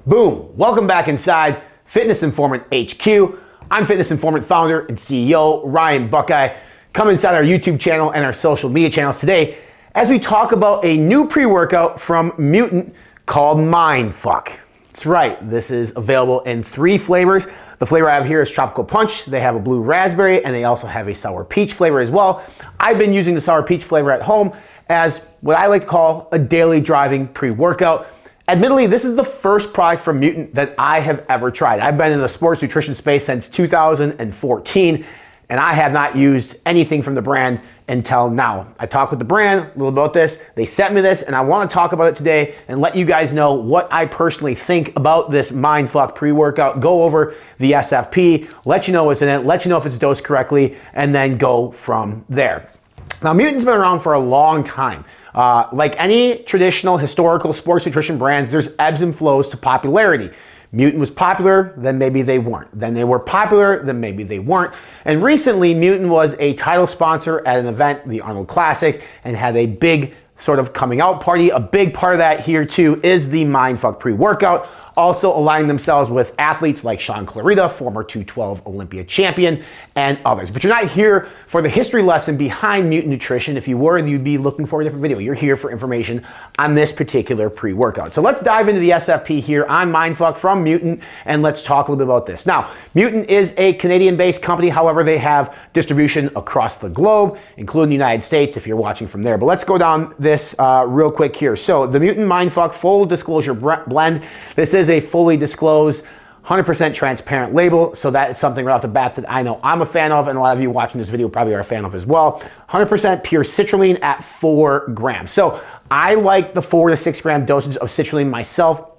Boom! Welcome back inside Fitness Informant HQ. I'm Fitness Informant founder and CEO Ryan Buckeye. Come inside our YouTube channel and our social media channels today as we talk about a new pre-workout from Mutant called Mindfuck. That's right, this is available in 3 flavors. The flavor I have here is Tropical Punch. They have a blue raspberry and they also have a sour peach flavor as well. I've been using the sour peach flavor at home as what I like to call a daily driving pre-workout. Admittedly, this is the first product from Mutant that I have ever tried. I've been in the sports nutrition space since 2014, and I have not used anything from the brand until now. I talked with the brand a little about this. They sent me this, and I want to talk about it today and let you guys know what I personally think about this Mindfuck pre-workout. Go over the SFP, let you know what's in it, let you know if it's dosed correctly, and then go from there. Now, Mutant's been around for a long time. Like any traditional historical sports nutrition brands, there's ebbs and flows to popularity. Mutant was popular, then maybe they weren't. Then they were popular, then maybe they weren't. And recently, Mutant was a title sponsor at an event, the Arnold Classic, and had a big sort of coming out party. A big part of that here too is the Mindfuck pre-workout. Also aligning themselves with athletes like Sean Clarita, former 212 Olympia champion, and others. But you're not here for the history lesson behind Mutant Nutrition. If you were, you'd be looking for a different video. You're here for information on this particular pre-workout. So let's dive into the SFP here on Mindfuck from Mutant, and let's talk a little bit about this. Now, Mutant is a Canadian-based company. However, they have distribution across the globe, including the United States if you're watching from there. But let's go down this real quick here. So the Mutant Mindfuck full disclosure blend. This is a fully disclosed 100% transparent label, so that is something right off the bat that I know I'm a fan of, and a lot of you watching this video probably are a fan of as well. 100% pure citrulline at 4 grams. So I like the 4 to 6 gram dosage of citrulline myself.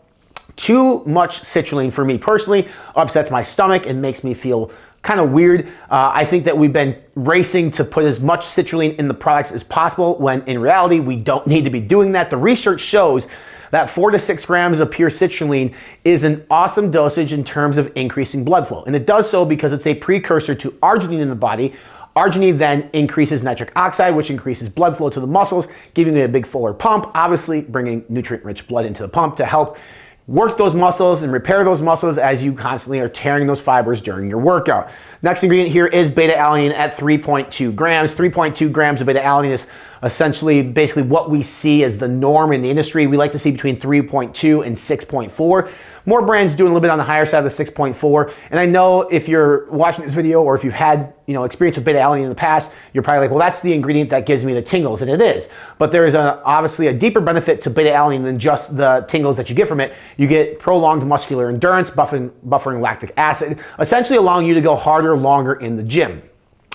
Too much citrulline for me personally upsets my stomach and makes me feel kind of weird. I think that we've been racing to put as much citrulline in the products as possible when in reality we don't need to be doing that. The research shows that 4 to 6 grams of pure citrulline is an awesome dosage in terms of increasing blood flow. And it does so because it's a precursor to arginine in the body. Arginine then increases nitric oxide, which increases blood flow to the muscles, giving you a big fuller pump, obviously bringing nutrient-rich blood into the pump to help work those muscles and repair those muscles as you constantly are tearing those fibers during your workout. Next ingredient here is beta-alanine at 3.2 grams. 3.2 grams of beta-alanine is essentially basically what we see as the norm in the industry. We like to see between 3.2 and 6.4. More brands doing a little bit on the higher side of the 6.4. And I know if you're watching this video or if you've had experience with beta-alanine in the past, you're probably like, well, that's the ingredient that gives me the tingles, and it is. But there is obviously a deeper benefit to beta-alanine than just the tingles that you get from it. You get prolonged muscular endurance, buffering lactic acid, essentially allowing you to go harder, longer in the gym.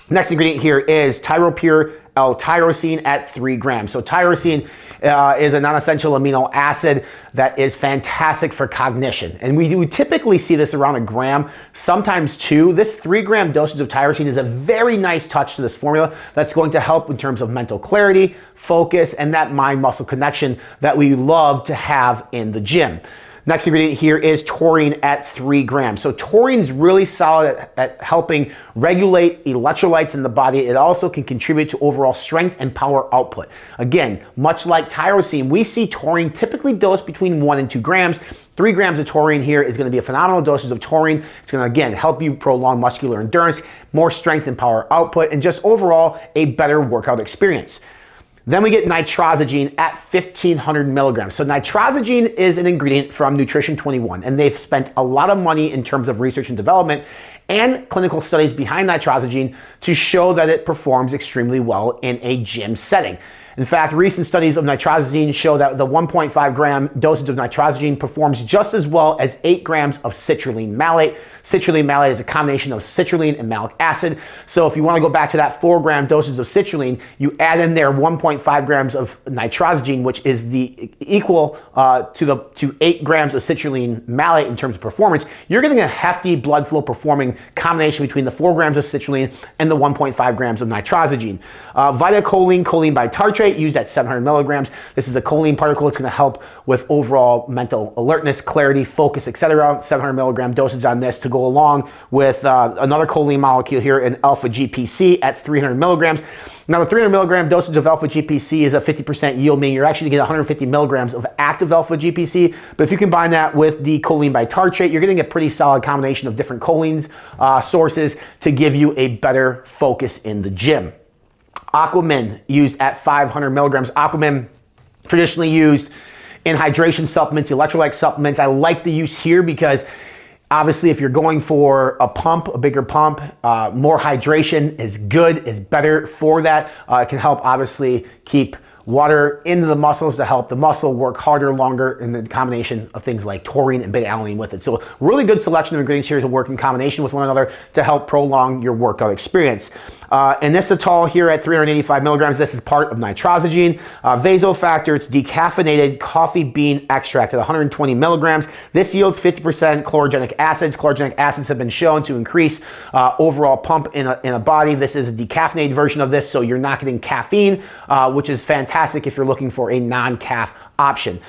Next ingredient here is TyroPure L-tyrosine at 3 grams. So tyrosine is a non-essential amino acid that is fantastic for cognition. And we typically see this around 1 gram, sometimes 2. This 3 gram dosage of tyrosine is a very nice touch to this formula that's going to help in terms of mental clarity, focus, and that mind-muscle connection that we love to have in the gym. Next ingredient here is taurine at 3 grams. So taurine is really solid at helping regulate electrolytes in the body. It also can contribute to overall strength and power output. Again, much like tyrosine, we see taurine typically dosed between 1 and 2 grams. 3 grams of taurine here is going to be a phenomenal dosage of taurine. It's going to, again, help you prolong muscular endurance, more strength and power output, and just overall a better workout experience. Then we get nitrosogene at 1,500 milligrams. So nitrosogene is an ingredient from Nutrition 21, and they've spent a lot of money in terms of research and development and clinical studies behind nitrosogene to show that it performs extremely well in a gym setting. In fact, recent studies of nitrosogene show that the 1.5 gram dosage of nitrosogene performs just as well as 8 grams of citrulline malate. Citrulline malate is a combination of citrulline and malic acid. So if you want to go back to that 4 gram dosage of citrulline, you add in there 1.5 grams of nitrosogene, which is the equal to 8 grams of citrulline malate in terms of performance. You're getting a hefty blood flow performing combination between the 4 grams of citrulline and the 1.5 grams of nitrosogene. Vitacholine, choline bitartrate, used at 700 milligrams. This is a choline particle. It's going to help with overall mental alertness, clarity, focus, etc. 700 milligram dosage on this to go along with another choline molecule here, an alpha GPC at 300 milligrams. Now, the 300 milligram dosage of alpha GPC is a 50% yield, meaning you're actually going to get 150 milligrams of active alpha GPC. But if you combine that with the choline bitartrate, you're getting a pretty solid combination of different choline sources to give you a better focus in the gym. Aquamin used at 500 milligrams. Aquamin traditionally used in hydration supplements, electrolyte supplements. I like the use here because obviously, if you're going for a pump, a bigger pump, more hydration is good, is better for that. It can help obviously keep water into the muscles to help the muscle work harder, longer, and the combination of things like taurine and beta-alanine with it. So really good selection of ingredients here to work in combination with one another to help prolong your workout experience. Inositol here at 385 milligrams. This is part of nitrosogene. Vasofactor, it's decaffeinated coffee bean extract at 120 milligrams. This yields 50% chlorogenic acids. Chlorogenic acids have been shown to increase overall pump in a body. This is a decaffeinated version of this, so you're not getting caffeine, which is fantastic if you're looking for a non-caff option.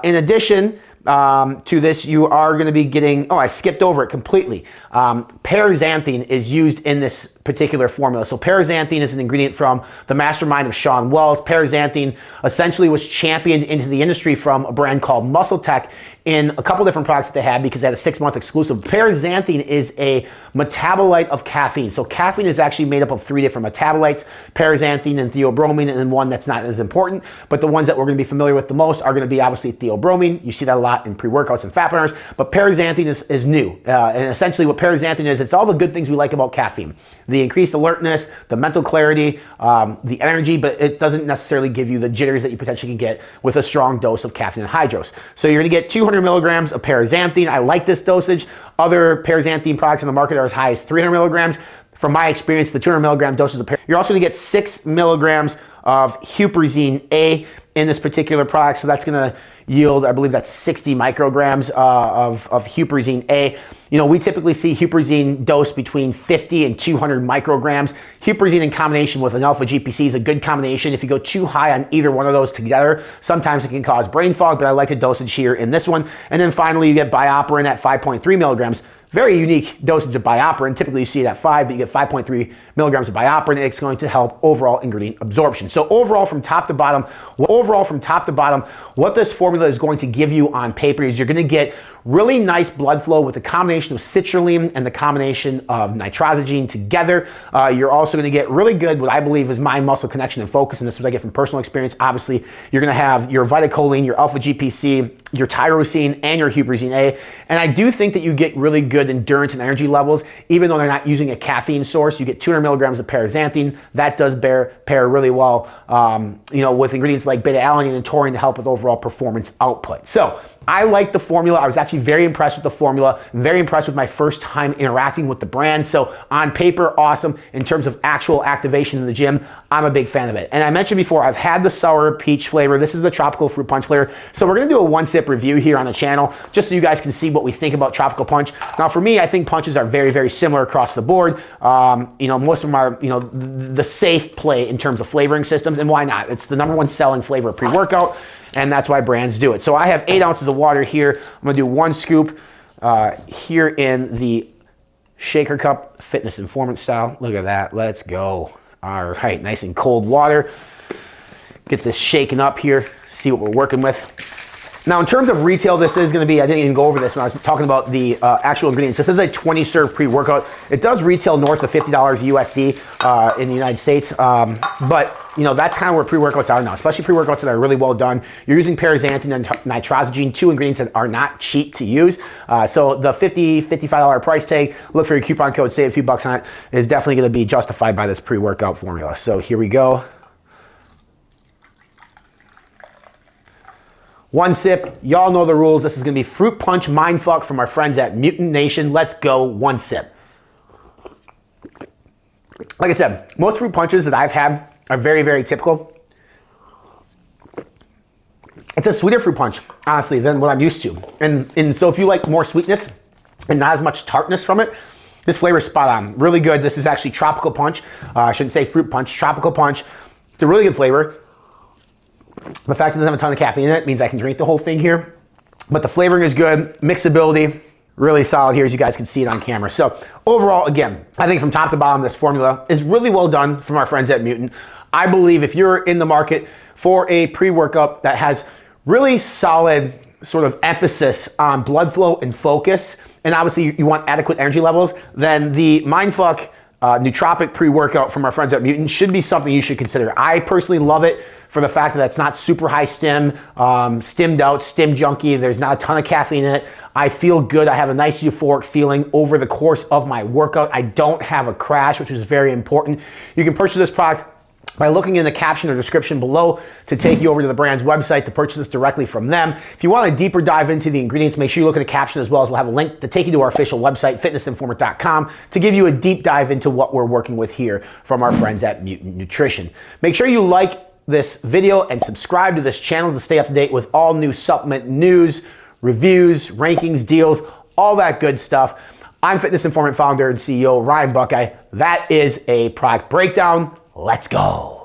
In addition, to this, you are going to be getting, I skipped over it completely. Paraxanthine is used in this particular formula. So paraxanthine is an ingredient from the mastermind of Sean Wells. Paraxanthine essentially was championed into the industry from a brand called Muscle Tech in a couple different products that they had because they had a 6-month exclusive. Paraxanthine is a metabolite of caffeine. So caffeine is actually made up of 3 different metabolites, paraxanthine and theobromine, and then one that's not as important. But the ones that we're going to be familiar with the most are going to be obviously theobromine. You see that a lot in pre-workouts and fat burners, but paraxanthine is new. And essentially what paraxanthine is, it's all the good things we like about caffeine. The increased alertness, the mental clarity, the energy, but it doesn't necessarily give you the jitters that you potentially can get with a strong dose of caffeine anhydrous. So you're gonna get 200 milligrams of paraxanthine. I like this dosage. Other paraxanthine products on the market are as high as 300 milligrams. From my experience, the 200 milligram doses of you're also gonna get 6 milligrams of huperzine A in this particular product. So that's gonna yield, I believe that's 60 micrograms of huperzine A. You know, we typically see huperzine dose between 50 and 200 micrograms. Huperzine in combination with an alpha GPC is a good combination. If you go too high on either one of those together, sometimes it can cause brain fog, but I like the dosage here in this one. And then finally, you get BioPerine at 5.3 milligrams. Very unique dosage of BioPerine. Typically you see it at 5, but you get 5.3 milligrams of BioPerine. It's going to help overall ingredient absorption. So overall from top to bottom, what this formula is going to give you on paper is you're going to get really nice blood flow with the combination of citrulline and the combination of nitrosogene together. You're also going to get really good, what I believe is mind-muscle connection and focus, and this is what I get from personal experience. Obviously, you're going to have your vitacholine, your alpha GPC, your tyrosine, and your huperzine A. And I do think that you get really good endurance and energy levels, even though they're not using a caffeine source. You get 200 milligrams of paraxanthine. That does pair really well, with ingredients like beta-alanine and taurine to help with overall performance output. So I like the formula. I was actually very impressed with the formula, very impressed with my first time interacting with the brand. So on paper, awesome. In terms of actual activation in the gym, I'm a big fan of it. And I mentioned before, I've had the sour peach flavor. This is the tropical fruit punch flavor. So we're gonna do a 1-sip review here on the channel, just so you guys can see what we think about tropical punch. Now for me, I think punches are very, very similar across the board. Most of them are, the safe play in terms of flavoring systems, and why not? It's the #1 selling flavor of pre-workout, and that's why brands do it. So I have 8 ounces of water here. I'm gonna do 1 scoop here in the shaker cup, fitness informant style. Look at that, let's go. All right, nice and cold water. Get this shaken up here, see what we're working with. Now, in terms of retail, this is going to be, I didn't even go over this when I was talking about the actual ingredients. This is a 20-serve pre-workout. It does retail north of $50 USD in the United States, but that's kind of where pre-workouts are now, especially pre-workouts that are really well done. You're using paraxanthine and nitrosogene, 2 ingredients that are not cheap to use. So the $55 price tag, look for your coupon code, save a few bucks on it, is definitely going to be justified by this pre-workout formula. So here we go. 1 sip, y'all know the rules. This is gonna be fruit punch mindfuck from our friends at Mutant Nation. Let's go, 1 sip. Like I said, most fruit punches that I've had are very, very typical. It's a sweeter fruit punch, honestly, than what I'm used to. And so if you like more sweetness and not as much tartness from it, this flavor is spot on, really good. This is actually tropical punch. I shouldn't say fruit punch, tropical punch. It's a really good flavor. The fact it doesn't have a ton of caffeine in it means I can drink the whole thing here. But the flavoring is good, mixability, really solid here as you guys can see it on camera. So overall, again, I think from top to bottom, this formula is really well done from our friends at Mutant. I believe if you're in the market for a pre-workout that has really solid sort of emphasis on blood flow and focus, and obviously you want adequate energy levels, then the Mindfuck nootropic pre-workout from our friends at Mutant should be something you should consider. I personally love it for the fact that it's not super high stim, stimmed out, stim junkie. There's not a ton of caffeine in it. I feel good. I have a nice euphoric feeling over the course of my workout. I don't have a crash, which is very important. You can purchase this product by looking in the caption or description below to take you over to the brand's website to purchase this directly from them. If you want a deeper dive into the ingredients, make sure you look at the caption as well, as we'll have a link to take you to our official website, fitnessinformant.com, to give you a deep dive into what we're working with here from our friends at Mutant Nutrition. Make sure you like this video and subscribe to this channel to stay up to date with all new supplement news, reviews, rankings, deals, all that good stuff. I'm Fitness Informant founder and CEO Ryan Buckeye. That is a product breakdown. Let's go.